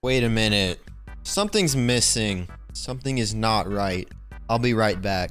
Wait a minute. Something's missing. Something is not right. I'll be right back.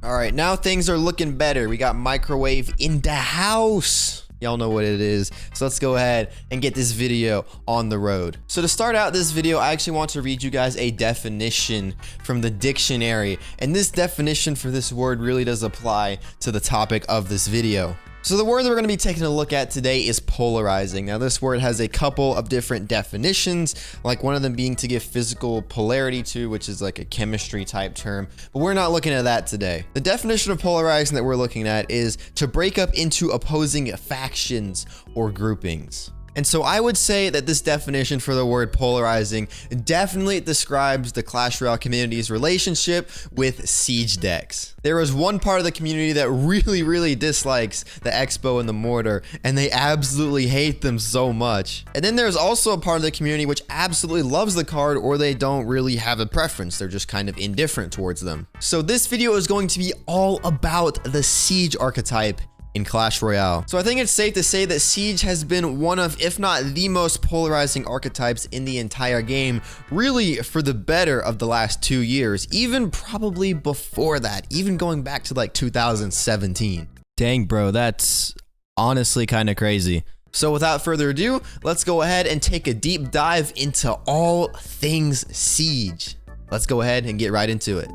Alright, now things are looking better. We got microwave in the house. Y'all know what it is. So let's go ahead and get this video on the road. So to start out this video, I actually want to read you guys a definition from the dictionary. And this definition for this word really does apply to the topic of this video. So the word that we're going to be taking a look at today is polarizing. Now this word has a couple of different definitions, like one of them being to give physical polarity to, which is like a chemistry type term, but we're not looking at that today. The definition of polarizing that we're looking at is to break up into opposing factions or groupings. And so I would say that this definition for the word polarizing definitely describes the Clash Royale community's relationship with siege decks. There is one part of the community that really dislikes the Xbow and the Mortar, and they absolutely hate them so much. And then there's also a part of the community which absolutely loves the card, or they don't really have a preference. They're just kind of indifferent towards them. So this video is going to be all about the siege archetype in Clash Royale. So I think it's safe to say that siege has been one of, if not the most polarizing archetypes in the entire game, really for the better of the last 2 years, even probably before that, even going back to like 2017. Dang, bro, that's honestly kind of crazy. So without further ado, let's go ahead and take a deep dive into all things siege. Let's go ahead and get right into it.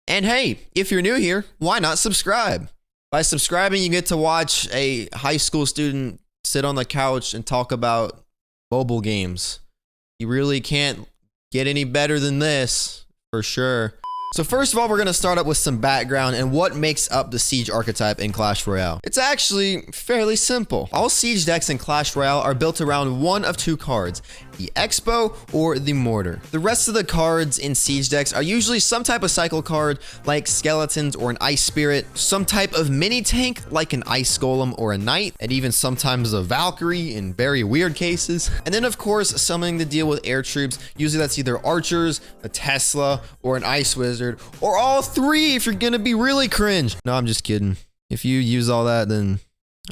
And hey, if you're new here, why not subscribe? By subscribing, you get to watch a high school student sit on the couch and talk about mobile games. You really can't get any better than this, for sure. So first of all, we're going to start up with some background and what makes up the siege archetype in Clash Royale. It's actually fairly simple. All siege decks in Clash Royale are built around one of two cards, the Xbow or the Mortar. The rest of the cards in siege decks are usually some type of cycle card like skeletons or an ice spirit, some type of mini tank like an ice golem or a knight, and even sometimes a Valkyrie in very weird cases. And then of course, something to deal with air troops. Usually that's either archers, a Tesla, or an ice wizard, or all three if you're gonna be really cringe. No, I'm just kidding. If you use all that, then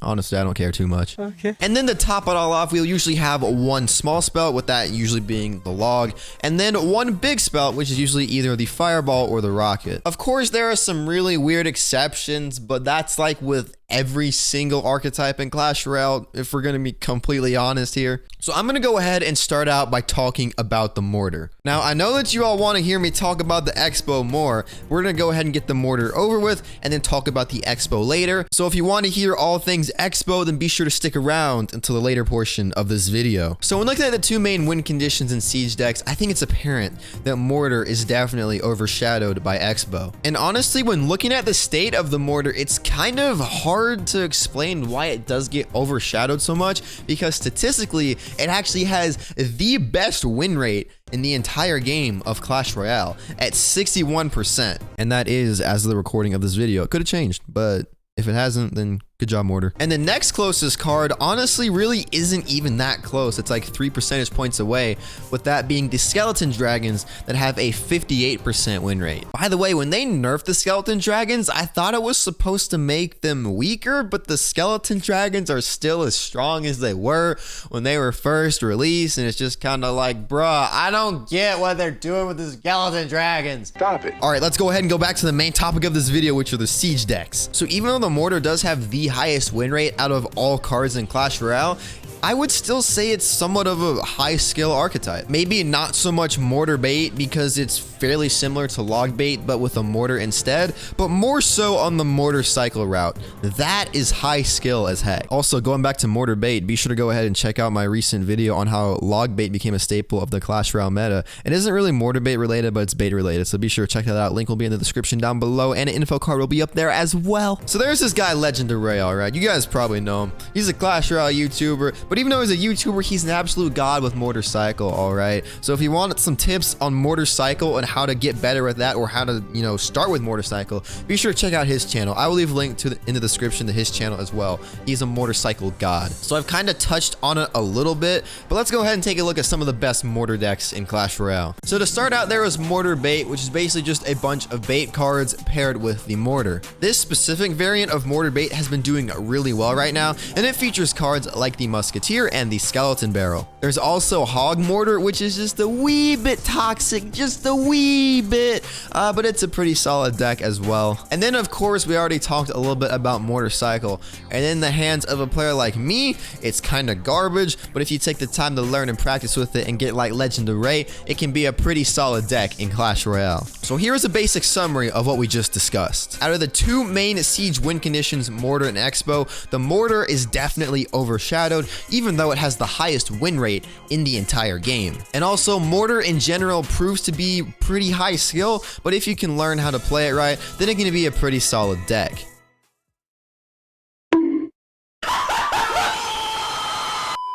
honestly, I don't care too much. Okay. And then to top it all off, we'll usually have one small spell, with that usually being the log, and then one big spell, which is usually either the fireball or the rocket. Of course, there are some really weird exceptions, but that's like with every single archetype in Clash Royale, if we're going to be completely honest here. So I'm going to go ahead and start out by talking about the Mortar. Now, I know that you all want to hear me talk about the Xbow more. We're going to go ahead and get the Mortar over with and then talk about the Xbow later. So if you want to hear all things Xbow, then be sure to stick around until the later portion of this video. So when looking at the two main win conditions in siege decks, I think it's apparent that Mortar is definitely overshadowed by Xbow. And honestly, when looking at the state of the Mortar, it's kind of hard to explain why it does get overshadowed so much, because statistically it actually has the best win rate in the entire game of Clash Royale at 61%, and that is as of the recording of this video. It could have changed, but if it hasn't, then good job, Mortar. And the next closest card honestly really isn't even that close. It's like 3 percentage points away, with that being the Skeleton Dragons that have a 58% win rate. By the way, when they nerfed the Skeleton Dragons, I thought it was supposed to make them weaker, but the Skeleton Dragons are still as strong as they were when they were first released, and it's just kind of like, bruh, I don't get what they're doing with the Skeleton Dragons. Stop it. All right, let's go ahead and go back to the main topic of this video, which are the siege decks. So even though the Mortar does have the highest win rate out of all cards in Clash Royale, I would still say it's somewhat of a high skill archetype. Maybe not so much Mortar Bait, because it's fairly similar to Log Bait but with a mortar instead, but more so on the Mortar cycle route. That is high skill as heck. Also, going back to Mortar Bait, be sure to go ahead and check out my recent video on how Log Bait became a staple of the Clash Royale meta. It isn't really Mortar Bait related, but it's bait related, so be sure to check that out. Link will be in the description down below, and an info card will be up there as well. So there's this guy, Legend of Royale, right? You guys probably know him. He's a Clash Royale YouTuber, But even though he's a YouTuber, he's an absolute god with Motorcycle, alright? So if you want some tips on Motorcycle and how to get better at that, or how to, you know, start with Motorcycle, be sure to check out his channel. I will leave a link in the description to his channel as well. He's a Motorcycle god. So I've kind of touched on it a little bit, but let's go ahead and take a look at some of the best mortar decks in Clash Royale. So to start out, there is Mortar Bait, which is basically just a bunch of bait cards paired with the mortar. This specific variant of Mortar Bait has been doing really well right now, and it features cards like the Musketeer and the Skeleton Barrel. There's also Hog Mortar, which is just a wee bit toxic, just a wee bit, but it's a pretty solid deck as well. And then of course, we already talked a little bit about Motorcycle, and in the hands of a player like me, it's kind of garbage, but if you take the time to learn and practice with it and get like Legend Array, it can be a pretty solid deck in Clash Royale. So here's a basic summary of what we just discussed. Out of the two main siege win conditions, Mortar and Xbow, the Mortar is definitely overshadowed, even though it has the highest win rate in the entire game. And also, Mortar in general proves to be pretty high skill, but if you can learn how to play it right, then it's going to be a pretty solid deck.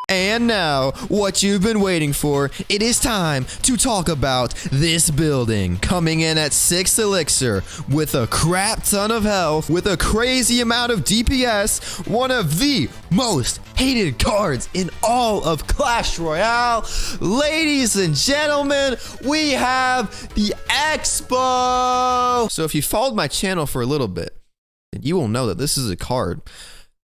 And now, what you've been waiting for, it is time to talk about this building. Coming in at 6 elixir, with a crap ton of health, with a crazy amount of DPS, one of the most hated cards in all of Clash Royale. Ladies and gentlemen, we have the Xbow. So if you followed my channel for a little bit, then you will know that this is a card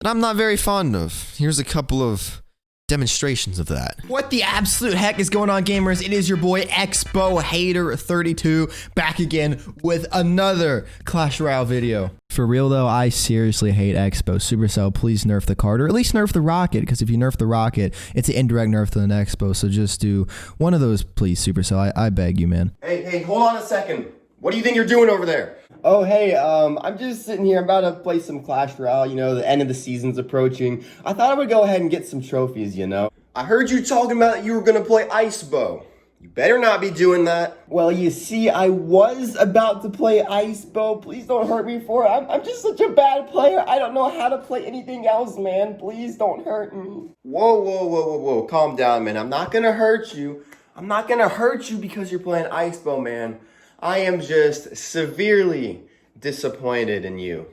that I'm not very fond of. Here's a couple of demonstrations of that. What the absolute heck is going on, gamers? It is your boy Xbow Hater 32 back again with another Clash Royale video. For real though, I seriously hate Xbow. Supercell, please nerf the card, or at least nerf the rocket, because if you nerf the rocket, it's an indirect nerf to the Xbow. So just do one of those, please, Supercell. I beg you, man. Hey, hold on a second. What do you think you're doing over there? Oh, hey, I'm just sitting here. I'm about to play some Clash Royale. You know, the end of the season's approaching. I thought I would go ahead and get some trophies, you know. I heard you talking about you were going to play Icebow. You better not be doing that. Well, you see, I was about to play Icebow. Please don't hurt me for it. I'm just such a bad player. I don't know how to play anything else, man. Please don't hurt me. Whoa. Calm down, man. I'm not going to hurt you. I'm not going to hurt you because you're playing Icebow, man. I am just severely disappointed in you.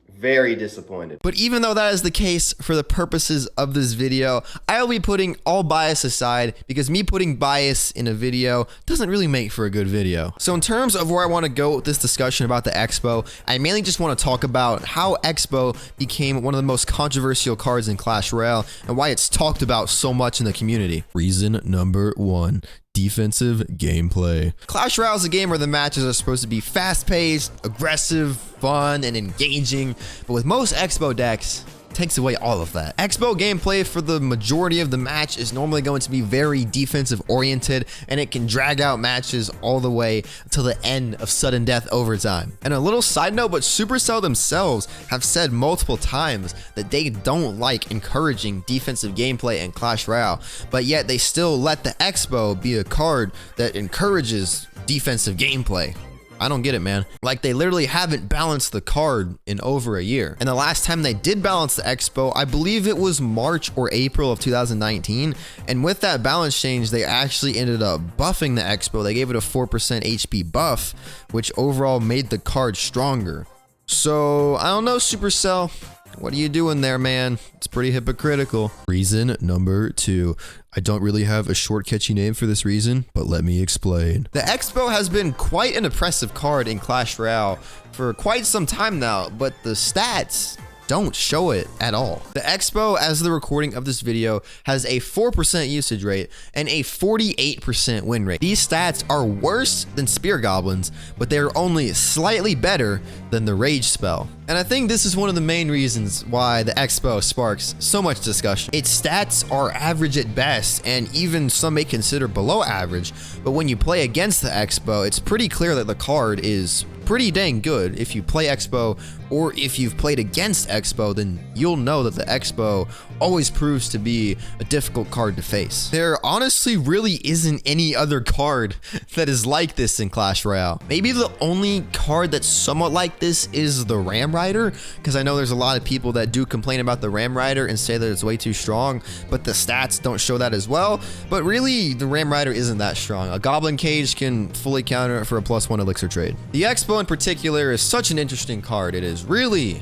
Very disappointed. But even though that is the case for the purposes of this video, I'll be putting all bias aside, because me putting bias in a video doesn't really make for a good video. So in terms of where I want to go with this discussion about the Xbow, I mainly just want to talk about how Xbow became one of the most controversial cards in Clash Royale and why it's talked about so much in the community. Reason number 1. Defensive gameplay. Clash Royale is a game where the matches are supposed to be fast-paced, aggressive, fun, and engaging, but with most Xbow decks, it takes away all of that. Xbow gameplay for the majority of the match is normally going to be very defensive oriented, and it can drag out matches all the way to the end of sudden death overtime. And a little side note, but Supercell themselves have said multiple times that they don't like encouraging defensive gameplay in Clash Royale, but yet they still let the Xbow be a card that encourages defensive gameplay. I don't get it, man. Like, they literally haven't balanced the card in over a year. And the last time they did balance the Xbow, I believe it was March or April of 2019. And with that balance change, they actually ended up buffing the Xbow. They gave it a 4% HP buff, which overall made the card stronger. So, I don't know, Supercell. What are you doing there, man? It's pretty hypocritical. Reason number 2. I don't really have a short, catchy name for this reason, but let me explain. The Xbow has been quite an impressive card in Clash Royale for quite some time now, but the stats don't show it at all. The Xbow, as the recording of this video, has a 4% usage rate and a 48% win rate. These stats are worse than Spear Goblins, but they're only slightly better than the Rage spell. And I think this is one of the main reasons why the Xbow sparks so much discussion. Its stats are average at best, and even some may consider below average, but when you play against the Xbow, it's pretty clear that the card is pretty dang good. If you play Xbow or if you've played against Xbow, then you'll know that the Xbow always proves to be a difficult card to face. There honestly really isn't any other card that is like this in Clash Royale. Maybe the only card that's somewhat like this is the Ram Rider, because I know there's a lot of people that do complain about the Ram Rider and say that it's way too strong, but the stats don't show that as well. But really, the Ram Rider isn't that strong. A Goblin Cage can fully counter it for a +1 elixir trade. The Xbow in particular is such an interesting card. It is really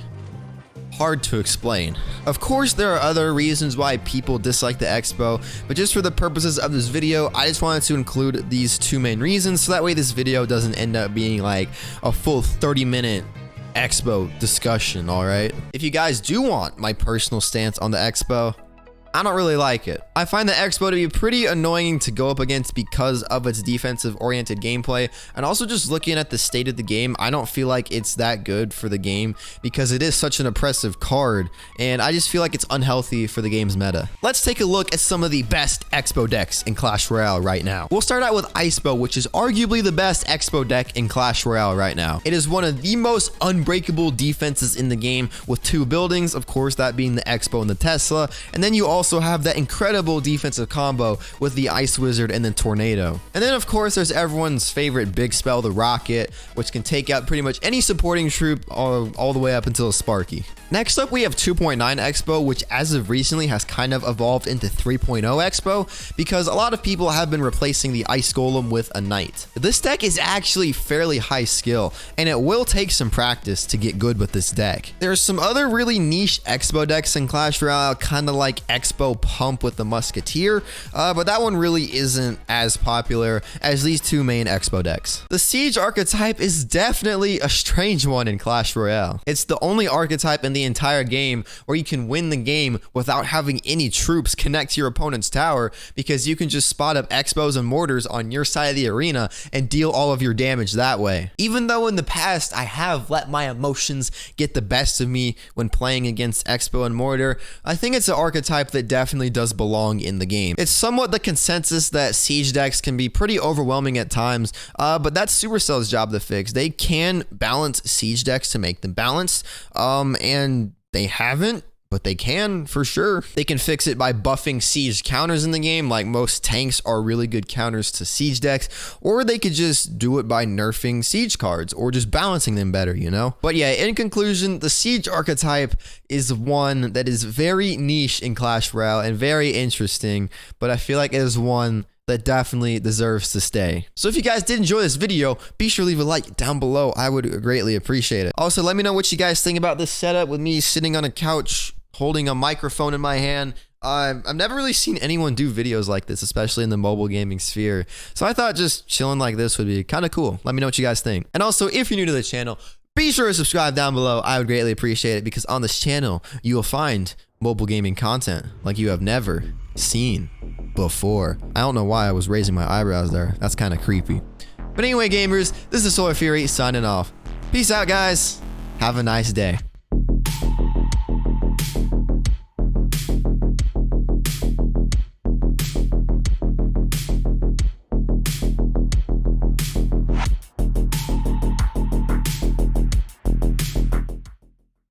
hard to explain. Of course, there are other reasons why people dislike the Xbow, but just for the purposes of this video, I just wanted to include these two main reasons, so that way this video doesn't end up being like a full 30-minute Xbow discussion, all right? If you guys do want my personal stance on the Xbow, I don't really like it. I find the Xbow to be pretty annoying to go up against because of its defensive-oriented gameplay, and also just looking at the state of the game, I don't feel like it's that good for the game because it is such an oppressive card, and I just feel like it's unhealthy for the game's meta. Let's take a look at some of the best Xbow decks in Clash Royale right now. We'll start out with Icebow, which is arguably the best Xbow deck in Clash Royale right now. It is one of the most unbreakable defenses in the game with 2 buildings, of course, that being the Xbow and the Tesla, and then you also have that incredible defensive combo with the Ice Wizard and the Tornado. And then of course there's everyone's favorite big spell, the Rocket, which can take out pretty much any supporting troop all the way up until a Sparky. Next up, we have 2.9 Xbow, which as of recently has kind of evolved into 3.0 Xbow because a lot of people have been replacing the Ice Golem with a Knight. This deck is actually fairly high skill, and it will take some practice to get good with this deck. There's some other really niche Xbow decks in Clash Royale, kind of like Xbow Pump with the Musketeer, but that one really isn't as popular as these two main Xbow decks. The Siege archetype is definitely a strange one in Clash Royale. It's the only archetype in the entire game where you can win the game without having any troops connect to your opponent's tower, because you can just spot up Xbows and Mortars on your side of the arena and deal all of your damage that way. Even though in the past I have let my emotions get the best of me when playing against Xbow and Mortar, I think it's an archetype that definitely does belong in the game. It's somewhat the consensus that Siege decks can be pretty overwhelming at times, but that's Supercell's job to fix. They can balance Siege decks to make them balanced, and they haven't, but they can for sure. They can fix it by buffing Siege counters in the game, like most tanks are really good counters to Siege decks, or they could just do it by nerfing Siege cards or just balancing them better, you know? But yeah, in conclusion, the Siege archetype is one that is very niche in Clash Royale and very interesting, but I feel like it is one that definitely deserves to stay. So if you guys did enjoy this video, be sure to leave a like down below. I would greatly appreciate it. Also, let me know what you guys think about this setup with me sitting on a couch holding a microphone in my hand. I've never really seen anyone do videos like this, especially in the mobile gaming sphere. So I thought just chilling like this would be kind of cool. Let me know what you guys think. And also, if you're new to the channel, be sure to subscribe down below. I would greatly appreciate it, because on this channel, you will find mobile gaming content like you have never seen before. I don't know why I was raising my eyebrows there. That's kind of creepy. But anyway, gamers, this is Solar Fury signing off. Peace out, guys. Have a nice day.